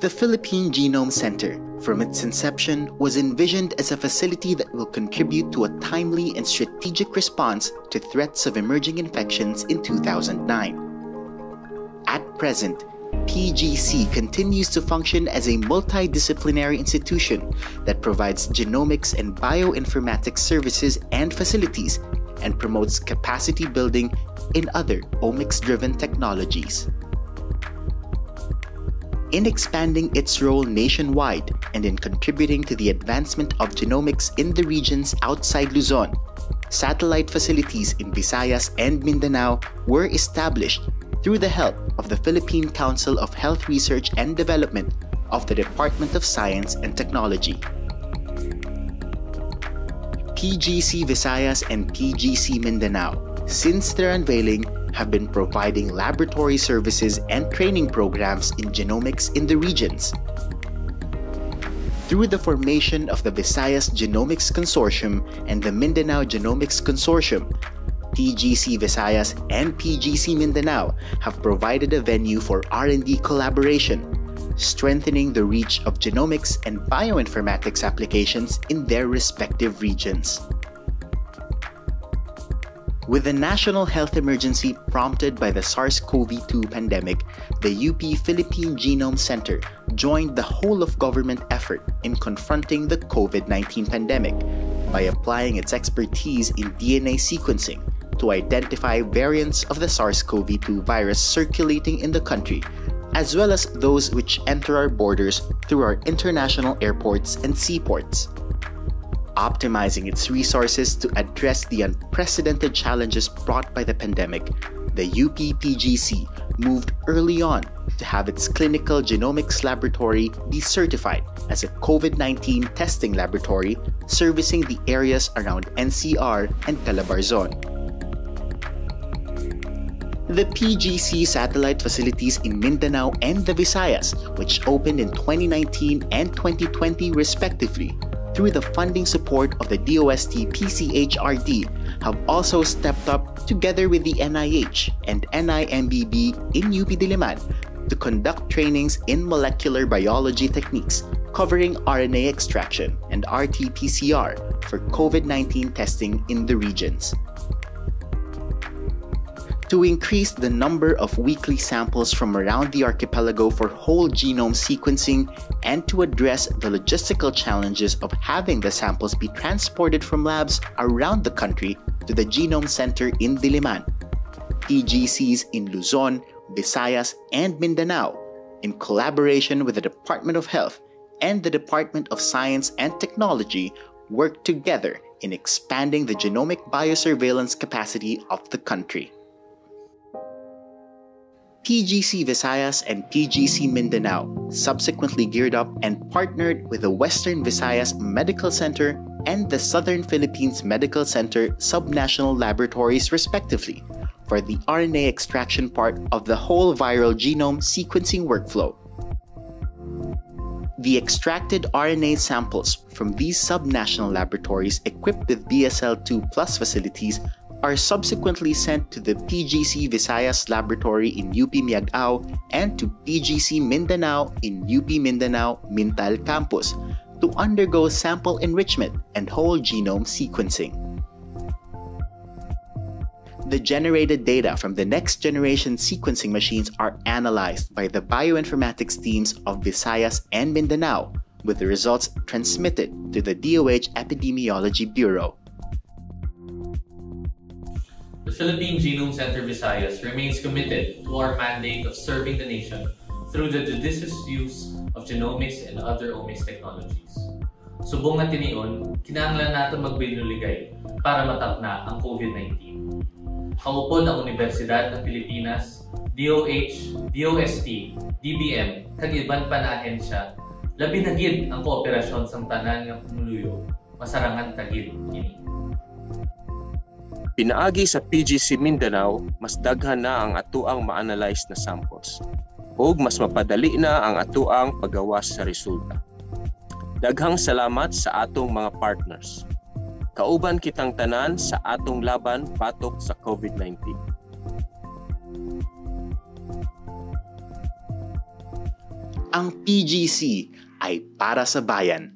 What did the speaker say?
The Philippine Genome Center, from its inception, was envisioned as a facility that will contribute to a timely and strategic response to threats of emerging infections in 2009. At present, PGC continues to function as a multidisciplinary institution that provides genomics and bioinformatics services and facilities and promotes capacity building in other omics-driven technologies. In expanding its role nationwide and in contributing to the advancement of genomics in the regions outside Luzon, satellite facilities in Visayas and Mindanao were established through the help of the Philippine Council of Health Research and Development of the Department of Science and Technology. PGC Visayas and PGC Mindanao, since their unveiling, have been providing laboratory services and training programs in genomics in the regions. Through the formation of the Visayas Genomics Consortium and the Mindanao Genomics Consortium, PGC Visayas and PGC Mindanao have provided a venue for R&D collaboration, strengthening the reach of genomics and bioinformatics applications in their respective regions. With the national health emergency prompted by the SARS-CoV-2 pandemic, the UP Philippine Genome Center joined the whole-of-government effort in confronting the COVID-19 pandemic by applying its expertise in DNA sequencing to identify variants of the SARS-CoV-2 virus circulating in the country, as well as those which enter our borders through our international airports and seaports. Optimizing its resources to address the unprecedented challenges brought by the pandemic, the UP-PGC moved early on to have its clinical genomics laboratory be certified as a COVID-19 testing laboratory servicing the areas around NCR and Calabarzon. The PGC satellite facilities in Mindanao and the Visayas, which opened in 2019 and 2020 respectively, through the funding support of the DOST PCHRD, have also stepped up together with the NIH and NIMBB in UP Diliman to conduct trainings in molecular biology techniques covering RNA extraction and RT-PCR for COVID-19 testing in the regions. To increase the number of weekly samples from around the archipelago for whole genome sequencing and to address the logistical challenges of having the samples be transported from labs around the country to the Genome Center in Diliman, PGCs in Luzon, Visayas, and Mindanao, in collaboration with the Department of Health and the Department of Science and Technology, worked together in expanding the genomic biosurveillance capacity of the country. PGC Visayas and PGC Mindanao subsequently geared up and partnered with the Western Visayas Medical Center and the Southern Philippines Medical Center subnational laboratories respectively for the RNA extraction part of the whole viral genome sequencing workflow. The extracted RNA samples from these subnational laboratories equipped with BSL-2 Plus facilities are subsequently sent to the PGC Visayas laboratory in UP Miagao and to PGC Mindanao in UP Mindanao Mintal campus to undergo sample enrichment and whole genome sequencing. The generated data from the next-generation sequencing machines are analyzed by the bioinformatics teams of Visayas and Mindanao, with the results transmitted to the DOH Epidemiology Bureau. The Philippine Genome Center Visayas remains committed to our mandate of serving the nation through the judicious use of genomics and other omics technologies. Subong nga tinion, kinahanglan natin magbinuligay para matapna ang COVID-19. Kaupod ang Universidad ng Pilipinas, DOH, DOST, DBM, kag iban pa na ahensya, labi na gid ang kooperasyon sang tanan nga pumuluyo, masarangan tagid kini. Pinaagi sa PGC Mindanao, mas daghan na ang atuang ma-analyze na samples ug mas mapadali na ang atuang paggawas sa resulta. Daghang salamat sa atong mga partners. Kauban kitang tanan sa atong laban patok sa COVID-19. Ang PGC ay para sa bayan,